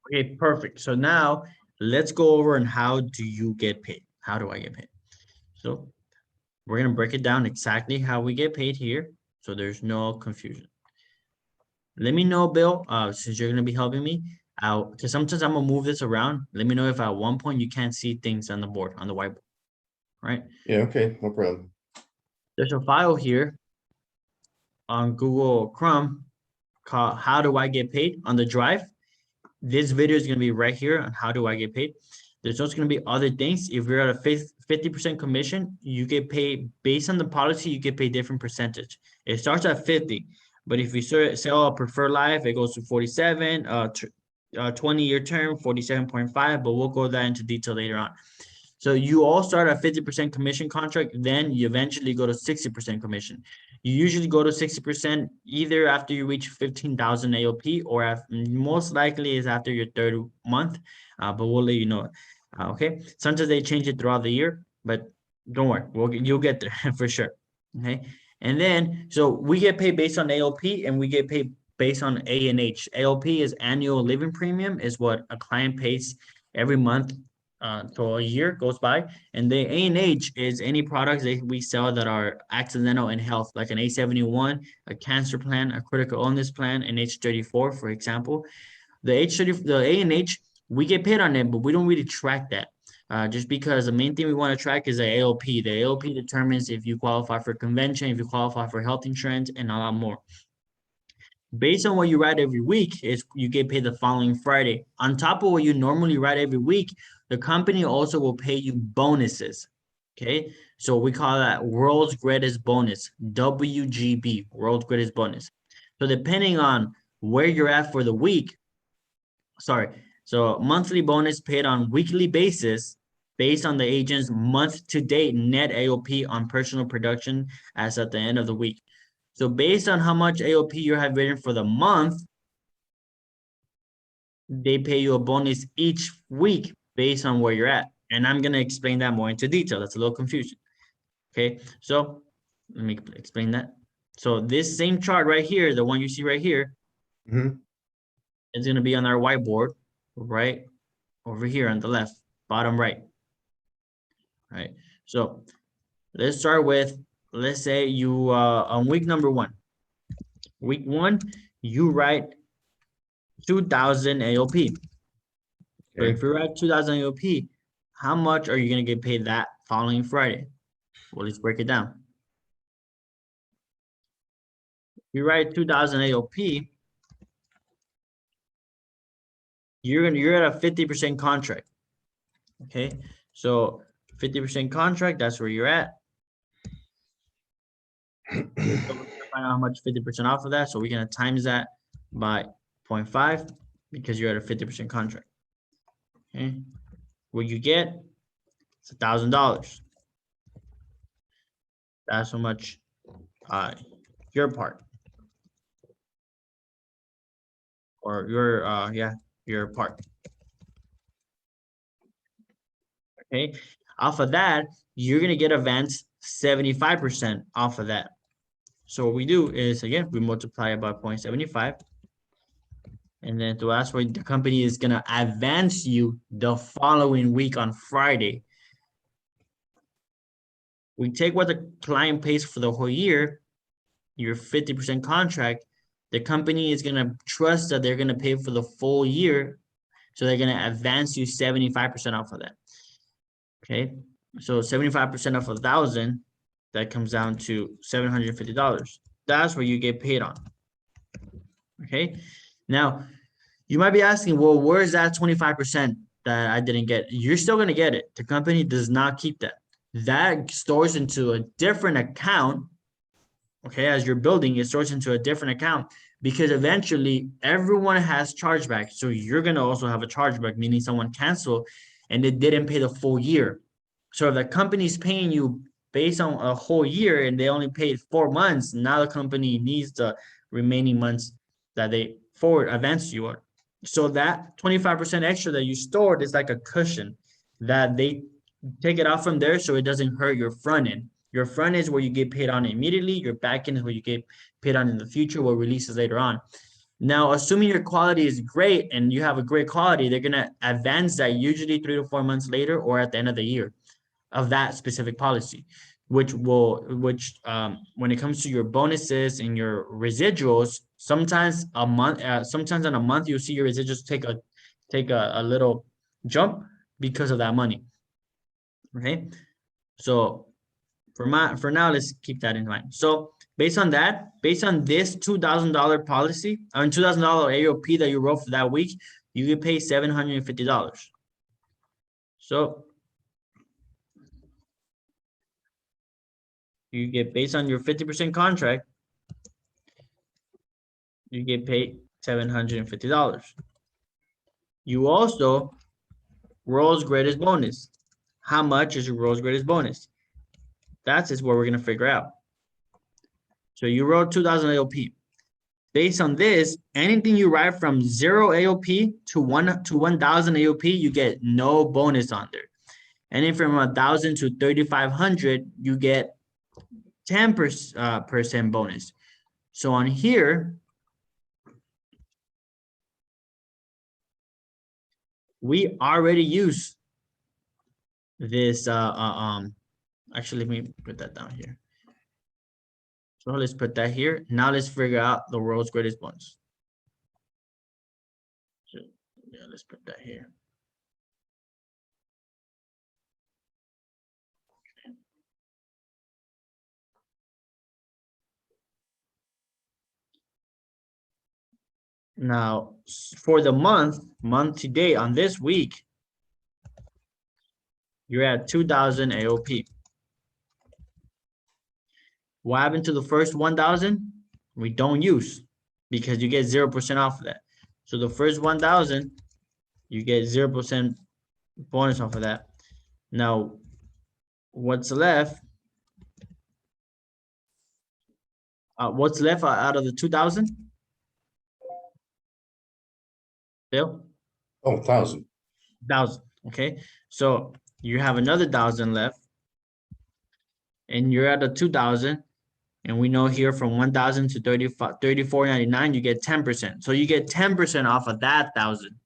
Okay, perfect. So now let's go over and how do you get paid? How do I get paid? So we're gonna break it down exactly how we get paid here, so there's no confusion. Let me know, Bill, since you're gonna be helping me out, because sometimes I'm gonna move this around. Let me know if at one point you can't see things on the board, on the whiteboard, right? Yeah, okay, no problem. There's a file here on Google Chrome called "How Do I Get Paid" on the drive. This video is gonna be right here on how do I get paid. There's also gonna be other things. If you're at a 50% commission, you get paid based on the policy. You get paid different percentage. It starts at 50, but if you sell a preferred life, it goes to 47. 20-year term, 47.5. But we'll go that into detail later on. So you all start at 50% commission contract, then you eventually go to 60% commission. You usually go to 60% either after you reach 15,000 AOP or most likely is after your third month, but we'll let you know. Okay, sometimes they change it throughout the year, but don't worry, you'll get there for sure. Okay, and then so we get paid based on AOP and we get paid based on A&H. AOP is annual living premium, is what a client pays every month till a year goes by, and the A&H is any products that we sell that are accidental in health, like an A71, a cancer plan, a critical illness plan, an H34, for example. The A&H, we get paid on it, but we don't really track that. Just because the main thing we want to track is the AOP. The AOP determines if you qualify for convention, if you qualify for health insurance, and a lot more. Based on what you write every week, is you get paid the following Friday. On top of what you normally write every week, the company also will pay you bonuses. Okay, so we call that World's Greatest Bonus, WGB, World's Greatest Bonus. So depending on where you're at for the week, so monthly bonus paid on weekly basis based on the agent's month to date net AOP on personal production as at the end of the week. So based on how much AOP you have written for the month, they pay you a bonus each week based on where you're at. And I'm going to explain that more into detail. That's a little confusion. Okay, so let me explain that. So this same chart right here, the one you see right here, is going to be on our whiteboard, right over here on the left, bottom right. All right, so let's start with, let's say you on week number 1. Week 1, you write 2,000 AOP. So if you're at 2,000 AOP, how much are you going to get paid that following Friday? Well, let's break it down. If you write 2,000 AOP, you're at a 50% contract. Okay, so 50% contract, that's where you're at. So we're gonna find out how much 50% off of that. So we're gonna times that by 0.5 because you're at a 50% contract. Okay, what you get, it's $1,000. That's how much your part, or your part. Okay, off of that, you're gonna get advanced 75% off of that. So what we do is, again, we multiply it by 0.75. And then to ask where the company is gonna advance you the following week on Friday. We take what the client pays for the whole year, your 50% contract, the company is gonna trust that they're gonna pay for the full year. So they're gonna advance you 75% off of that. Okay, so 75% off 1,000, that comes down to $750. That's where you get paid on. Okay, now you might be asking, well, where's that 25% that I didn't get? You're still gonna get it. The company does not keep that. That stores into a different account. Okay, as you're building, it stores into a different account because eventually everyone has chargeback. So you're gonna also have a chargeback, meaning someone canceled and they didn't pay the full year. So if the company's paying you based on a whole year and they only paid 4 months, now the company needs the remaining months that they forward advance you on. So that 25% extra that you stored is like a cushion that they take it out from there so it doesn't hurt your front end. Your front end is where you get paid on immediately. Your back end is where you get paid on in the future, what releases later on. Now, assuming your quality is great and you have a great quality, they're gonna advance that usually 3 to 4 months later or at the end of the year of that specific policy, which when it comes to your bonuses and your residuals, sometimes sometimes in a month you'll see your residuals take a little jump because of that money. Okay, so for now, let's keep that in mind. So based on this $2,000 policy, on $2,000 AOP that you wrote for that week, you get paid $750. So you get, based on your 50% contract, you get paid $750. You also world's greatest bonus. How much is your world's greatest bonus? That's is what we're gonna figure out. So you wrote 2,000 AOP. Based on this, anything you write from 0 AOP to 1,000 AOP, you get no bonus on there. And from 1,000 to 3,500, you get 10% bonus. So on here, we already use this. Actually, let me put that down here. So let's put that here. Now let's figure out the world's greatest bonus. So yeah, let's put that here. Now, for the month to date on this week, you're at 2,000 AOP. What happened to the first 1,000? We don't use because you get 0% off of that. So the first 1,000, you get 0% bonus off of that. Now, what's left? What's left out of the 2,000? Bill? Oh, 1,000. 1,000. Okay. So you have another 1,000 left. And you're at a 2,000. And we know here from 1,000 to 34.99, you get 10%. So you get 10% off of that 1,000.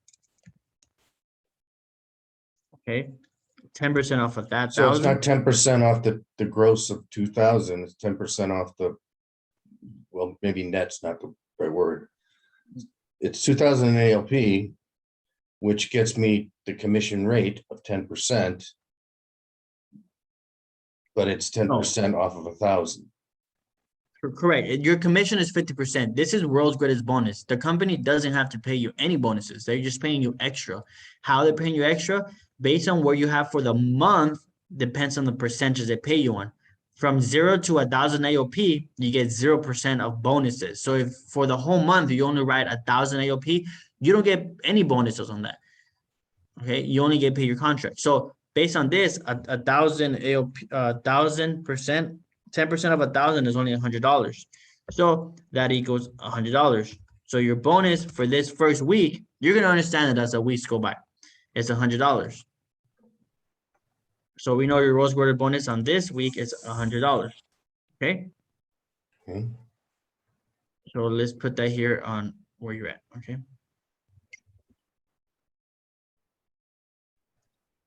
Okay. 10% off of that 1,000. So it's not 10% off the gross of 2,000. It's 10% off the, well, maybe net's not the right word. It's 2,000 ALP, which gets me the commission rate of 10%, but it's 10% off of 1,000. Correct. Your commission is 50%. This is world's greatest bonus. The company doesn't have to pay you any bonuses. They're just paying you extra. How they're paying you extra? Based on what you have for the month, depends on the percentage they pay you on. From 0 to 1,000 AOP, you get 0% of bonuses. So if for the whole month you only write 1,000 AOP, you don't get any bonuses on that. Okay, you only get paid your contract. So based on this, 1,000 AOP, 1,000%, 10% of 1,000 is only $100. So that equals $100. So your bonus for this first week, you're gonna understand it as the weeks go by. It's $100. So we know your rose quarter bonus on this week is $100. Okay. Okay. So let's put that here on where you're at. Okay.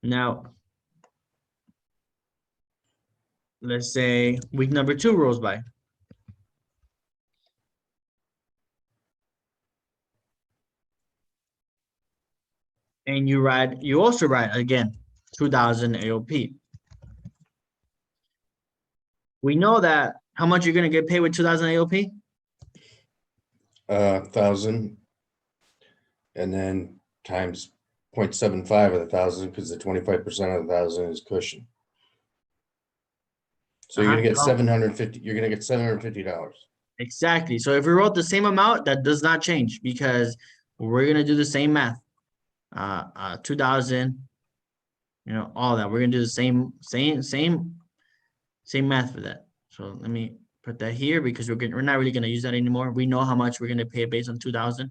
Now, let's say week number 2 rolls by. And you also write again, 2,000 AOP. We know that how much you're gonna get paid with 2,000 AOP? 1,000, and then times 0.75 of the 1,000, because the 25% of the 1,000 is cushion. So you're gonna get 750. You're gonna get $750. Exactly. So if we wrote the same amount, that does not change because we're gonna do the same math. 2,000, you know, all that. We're gonna do the same math for that. So let me put that here because we're not really gonna use that anymore. We know how much we're gonna pay based on 2,000.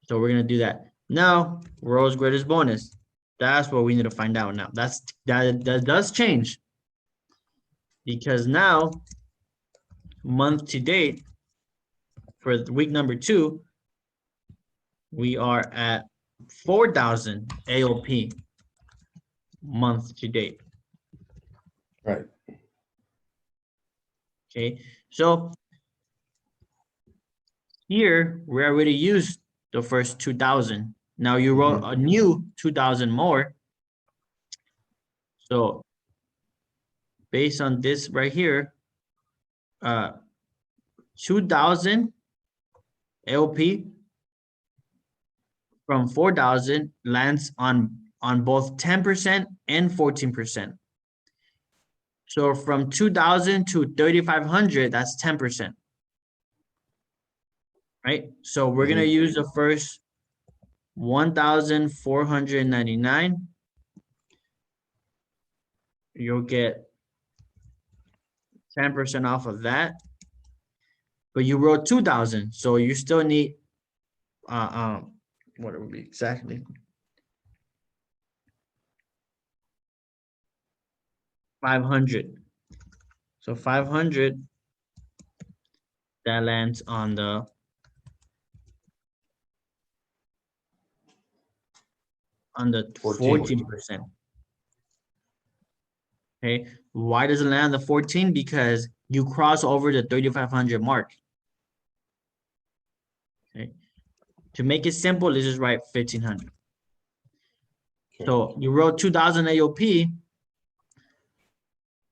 So we're gonna do that. Now, world's greatest bonus. That's what we need to find out now. That does change. Because now, month to date, for week number 2, we are at 4,000 AOP month to date. Right. Okay, so here we already used the first 2,000. Now you wrote a new 2,000 more. So based on this right here, 2,000 AOP from 4,000 lands on both 10% and 14%. So from 2,000 to 3,500, that's 10%. Right? So we're gonna use the first 1,499. You'll get 10% off of that. But you wrote 2,000, so you still need what it would be exactly? 500. So 500 that lands on the on the 14%. Okay, why does it land on the 14? Because you cross over the 3,500 mark. Okay, to make it simple, let's just write 1,500. So you wrote 2,000 AOP.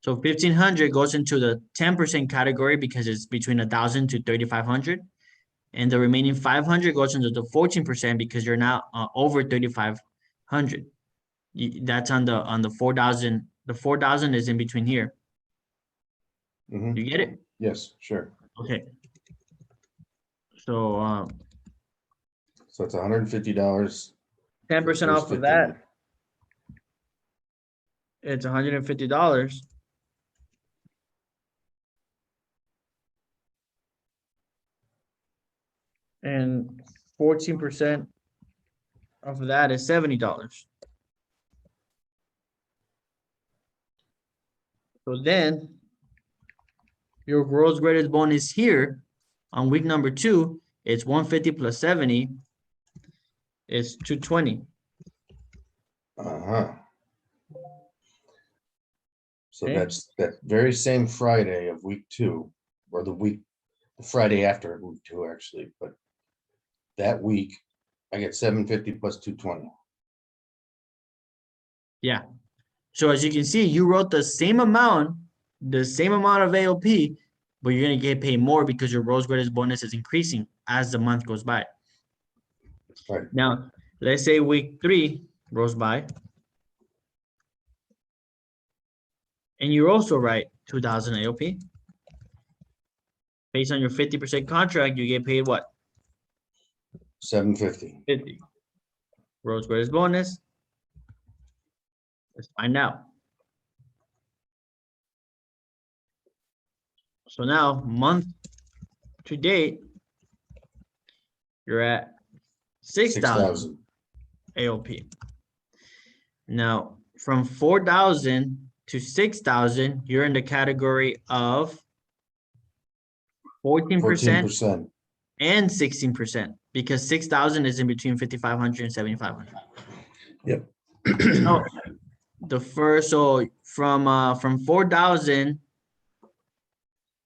So 1,500 goes into the 10% category because it's between 1,000 to 3,500. And the remaining 500 goes into the 14% because you're now over 3,500. That's on the 4,000. The 4,000 is in between here. Mhm. You get it? Yes, sure. Okay. So So it's $150. 10% off of that, it's $150. And 14% of that is $70. So then your gross graded bonus here on week number 2, it's 150 plus 70 is 220. Uh-huh. So Okay. that's that very same Friday of week 2, or the Friday after week 2, actually, but that week I get 750 plus 220. Yeah. So as you can see, you wrote the same amount of AOP, but you're gonna get paid more because your gross graded bonus is increasing as the month goes by. Right. Now, let's say week 3 goes by. And you also write 2,000 AOP. Based on your 50% contract, you get paid what? 750. 50. Gross graded bonus. Let's find out. So now, month to date, you're at 6,000 AOP. Now, from 4,000 to 6,000, you're in the category of 14% 14%. and 16% because 6,000 is in between 5,500 and 7,500. Yep. So the first, so from 4,000,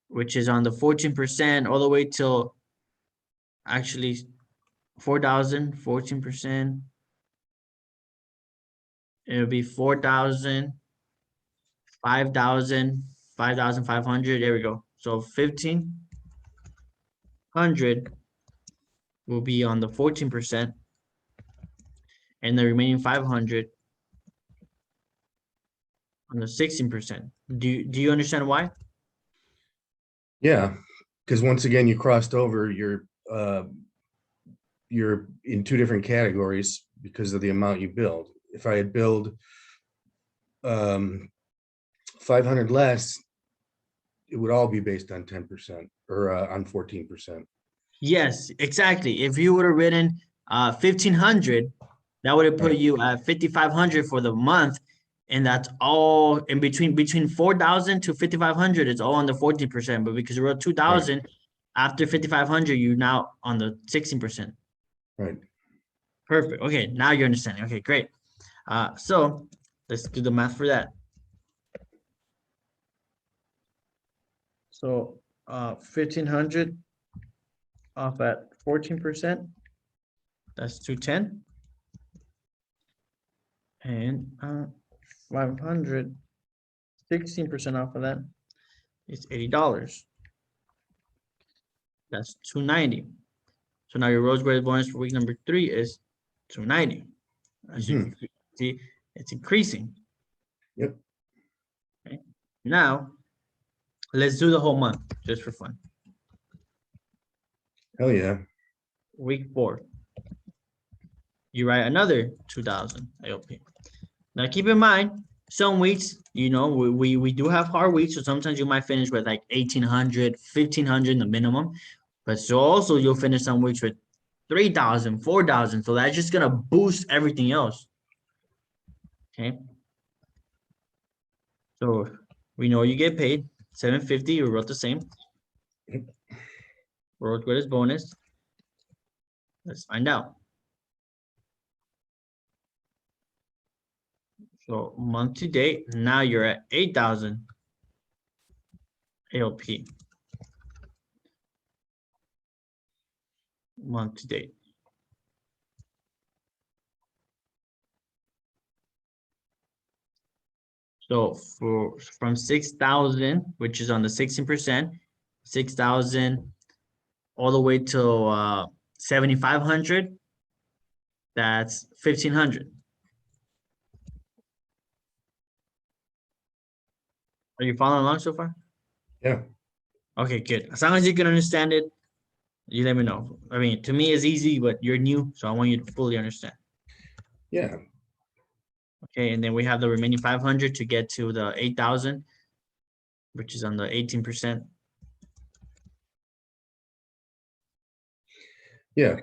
which is on the 14%, all the way till actually 4,000, 14%. It'll be 4,000, 5,000, 5,500. There we go. So 1,500 will be on the 14%, and the remaining 500 on the 16%. Do you understand why? Yeah, because once again, you crossed over. You're in 2 different categories because of the amount you build. If I had billed 500 less, it would all be based on 10% or on 14%. Yes, exactly. If you would have written 1,500, that would have put Right. you at 5,500 for the month, and that's all in between 4,000 to 5,500. It's all on the 14%, but because you wrote 2,000 after 5,500, you're now on the 16%. Right. Perfect. Okay, now you're understanding. Okay, great. So let's do the math for that. So 1,500 off at 14%. That's 210. And 500, 16% off of that is $80. That's 290. So now your rose graded bonus for week number 3 is 290. As you can see, it's increasing. Yep. Okay. Now, let's do the whole month just for fun. Hell yeah. Week 4. You write another 2,000 AOP. Now keep in mind, some weeks, you know, we do have hard weeks, so sometimes you might finish with like 1,800, 1,500 the minimum. But so also you'll finish some weeks with 3,000, 4,000. So that's just gonna boost everything else. Okay. So we know you get paid 750. You wrote the same. Wrote what is bonus. Let's find out. So month to date, now you're at 8,000 AOP. Month to date. So from 6,000, which is on the 16%, 6,000 all the way to 7,500, that's 1,500. Are you following along so far? Yeah. Okay, good. As long as you can understand it, you let me know. I mean, to me it's easy, but you're new, so I want you to fully understand. Yeah. Okay, and then we have the remaining 500 to get to the 8,000, which is on the 18%. Yeah.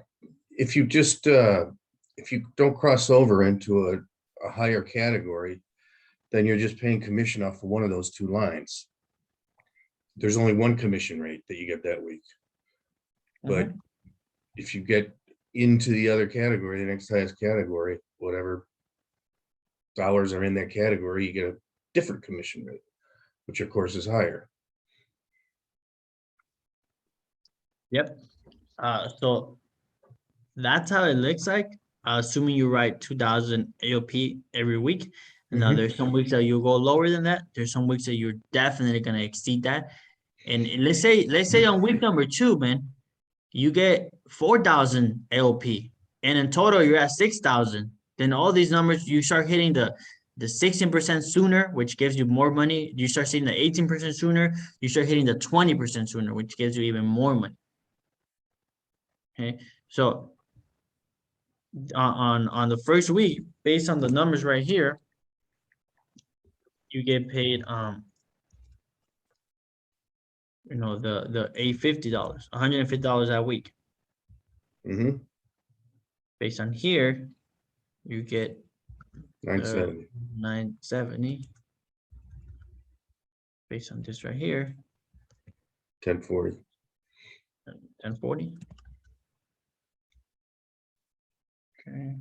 If you just if you don't cross over into a higher category, then you're just paying commission off of one of those two lines. There's only one commission rate that you get that week. But if you get into the other category, the next highest category, whatever dollars are in that category, you get a different commission rate, which of course is higher. Yep. So that's how it looks like, assuming you write 2,000 AOP every week. Now, there's some weeks that you go lower than that. There's some weeks that you're definitely going to exceed that. And let's say on week number 2, man, you get 4,000 AOP, and in total you're at 6,000. Then all these numbers, you start hitting the 16% sooner, which gives you more money. You start seeing the 18% sooner. You start hitting the 20% sooner, which gives you even more money. Okay, so on the first week, based on the numbers right here, you get paid you know, the $850, $150 that week. Based on here, you get 970. 970. Based on this right here, 1040. 1040. Okay.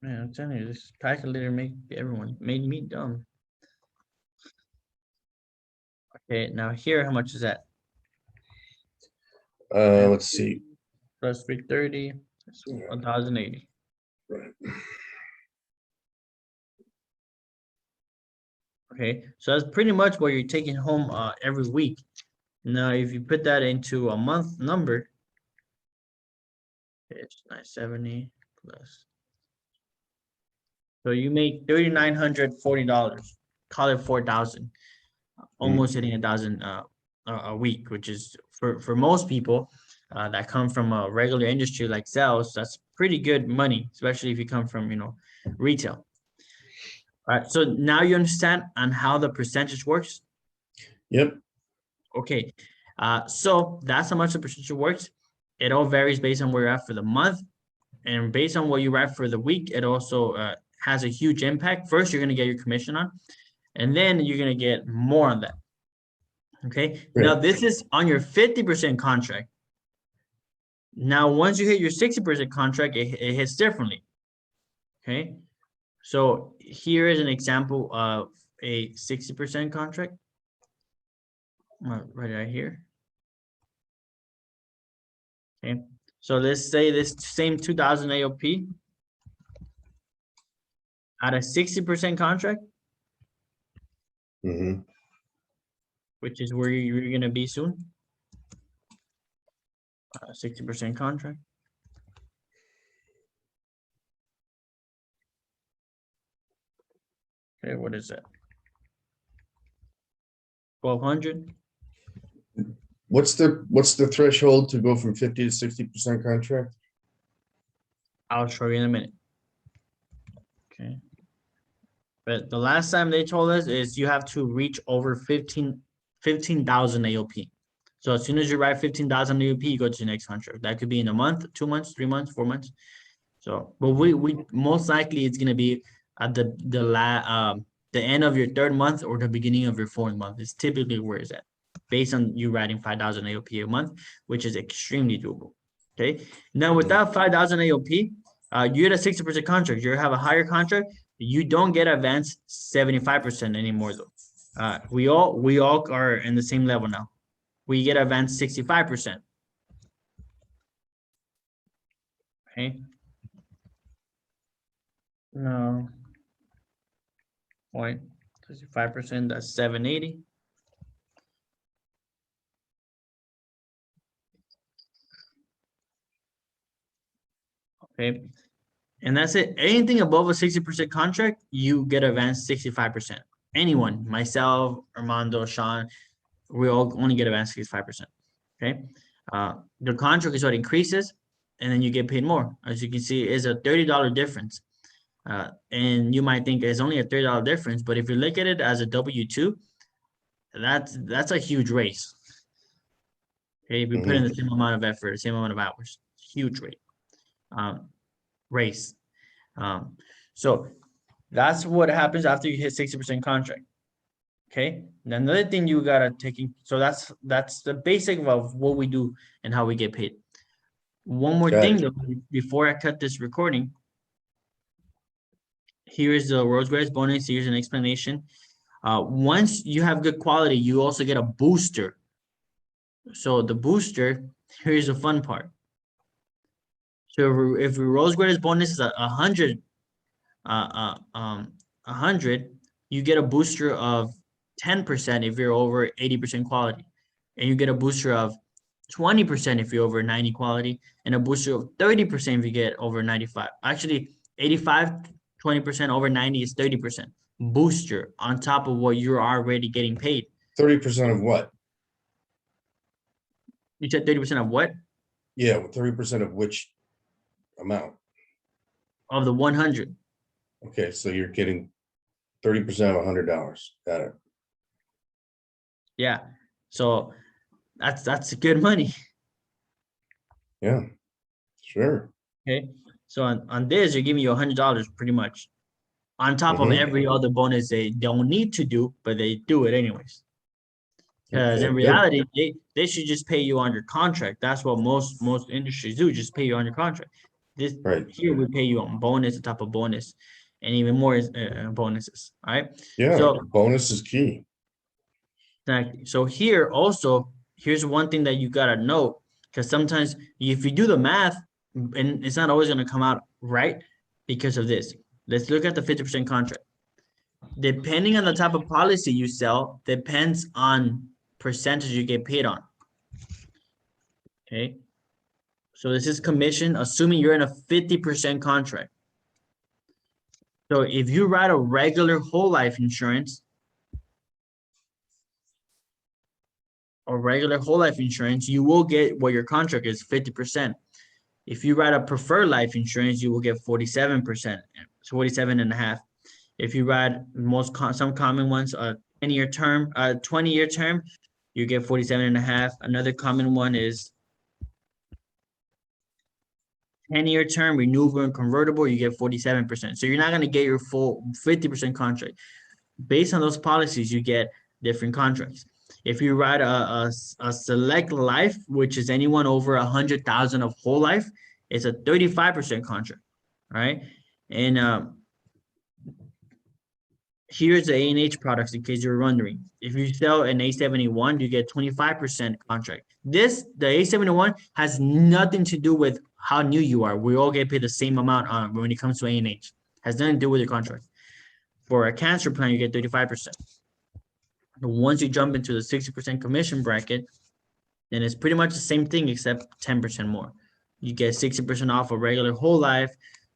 Man, I'm telling you, this calculator made me dumb. Okay, now here, how much is that? Let's see. Plus 330, that's 1,080. Right. Okay, so that's pretty much what you're taking home every week. Now, if you put that into a month number, it's 970 plus. So you make $3,940. Call it 4,000. Almost hitting 1,000 a week, which is for most people that come from a regular industry like sales, that's pretty good money, especially if you come from, you know, retail. All right, so now you understand on how the percentage works. Yep. Okay, so that's how much the percentage works. It all varies based on where you're at for the month, and based on what you write for the week, it also has a huge impact. First, you're going to get your commission on, and then you're going to get more on that. Okay. Now this is on your 50% contract. Now, once you hit your 60% contract, it hits differently. Okay. So here is an example of a 60% contract. Right here. Okay. So let's say this same 2000 AOP at a 60% contract, Hmm. which is where you're going to be soon. 60% contract. Okay, what is that? 1200. What's the threshold to go from 50 to 60% contract? I'll show you in a minute. Okay. But the last time they told us is you have to reach over 15,000 AOP. So as soon as you write 15,000 AOP, you go to the next contract. That could be in a month, 2 months, 3 months, 4 months. So, but we most likely it's gonna be at the end of your 3rd month or the beginning of your 4th month. It's typically where it's at, based on you writing 5,000 AOP a month, which is extremely doable. Okay. Now with that 5,000 AOP, you get a 60% contract. You have a higher contract. You don't get advanced 75% anymore though. We all are in the same level now. We get advanced 65%. Okay. No. 0.65%, that's 780. Okay. And that's it. Anything above a 60% contract, you get advanced 65%. Anyone, myself, Armando, Sean, we all only get advanced 65%. Okay. The contract is what increases, and then you get paid more. As you can see, it's a $30 difference. And you might think it's only a $30 difference, but if you look at it as a W-2, that's a huge raise. Okay, if you put in the same amount of effort, the same amount of hours, huge rate. Raise. So that's what happens after you hit 60% contract. Okay. And another thing you gotta take in, so that's the basic of what we do and how we get paid. One more thing though, before I cut this recording, here is the Rose Grass bonus. Here's an explanation. Once you have good quality, you also get a booster. So the booster, here's the fun part. So if your Rose Grass bonus is 100, 100, you get a booster of 10% if you're over 80% quality, and you get a booster of 20% if you're over 90 quality, and a booster of 30% if you get over 95. Actually, 85, 20% over 90 is 30% booster on top of what you're already getting paid. 30% of what? You said 30% of what? Yeah, 30% of which amount? Of the 100. Okay, so you're getting 30% of $100. Got it. Yeah. So that's good money. Yeah, sure. Okay. So on this, you're giving you $100 pretty much on top of every other bonus they don't need to do, but they do it anyways. Because Okay, in good. reality, they should just pay you on your contract. That's what most industries do, just pay you on your contract. This Right. here we pay you on bonus on top of bonus, and even more bonuses. All right. Yeah, So bonus is key. exactly. So here also, here's one thing that you gotta know, because sometimes if you do the math, and it's not always gonna come out right because of this. Let's look at the 50% contract. Depending on the type of policy you sell, depends on percentage you get paid on. Okay. So this is commission, assuming you're in a 50% contract. So if you write a regular whole life insurance, you will get what your contract is 50%. If you write a preferred life insurance, you will get 47%, 47.5. If you write some common ones, a 10-year term, 20-year term, you get 47.5. Another common one is 10-year term, renewable and convertible, you get 47%. So you're not going to get your full 50% contract. Based on those policies, you get different contracts. If you write a select life, which is anyone over 100,000 of whole life, it's a 35% contract, right? And here's the A&H products in case you're wondering. If you sell an A71, you get 25% contract. The A71 has nothing to do with how new you are. We all get paid the same amount when it comes to A&H. Has nothing to do with your contract. For a cancer plan, you get 35%. Once you jump into the 60% commission bracket, then it's pretty much the same thing except 10% more. You get 60% off a regular whole life.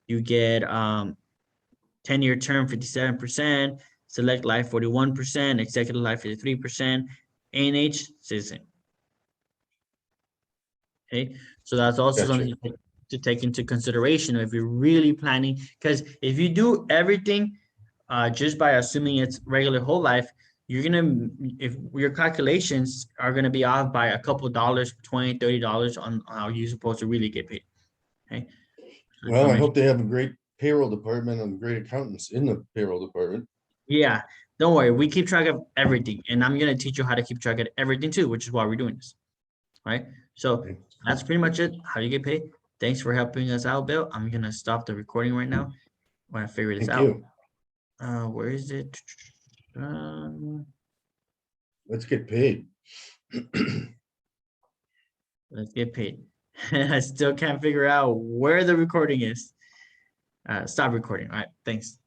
You get 10-year term 57%, select life 41%, executive life 53%, A&H citizen. Okay, so that's also Gotcha. something to take into consideration if you're really planning, because if you do everything just by assuming it's regular whole life, you're gonna, if your calculations are gonna be off by a couple of dollars, $20, $30 on how you're supposed to really get paid. Okay. Well, I hope they have a great payroll department and great accountants in the payroll department. Yeah, don't worry. We keep track of everything, and I'm gonna teach you how to keep track of everything too, which is why we're doing this. Right? So Okay. that's pretty much it. How you get paid. Thanks for helping us out, Bill. I'm gonna stop the recording right now when I figure this Thank out. you. Where is it? Let's get paid. Let's get paid. I still can't figure out where the recording is. Stop recording. All right, thanks.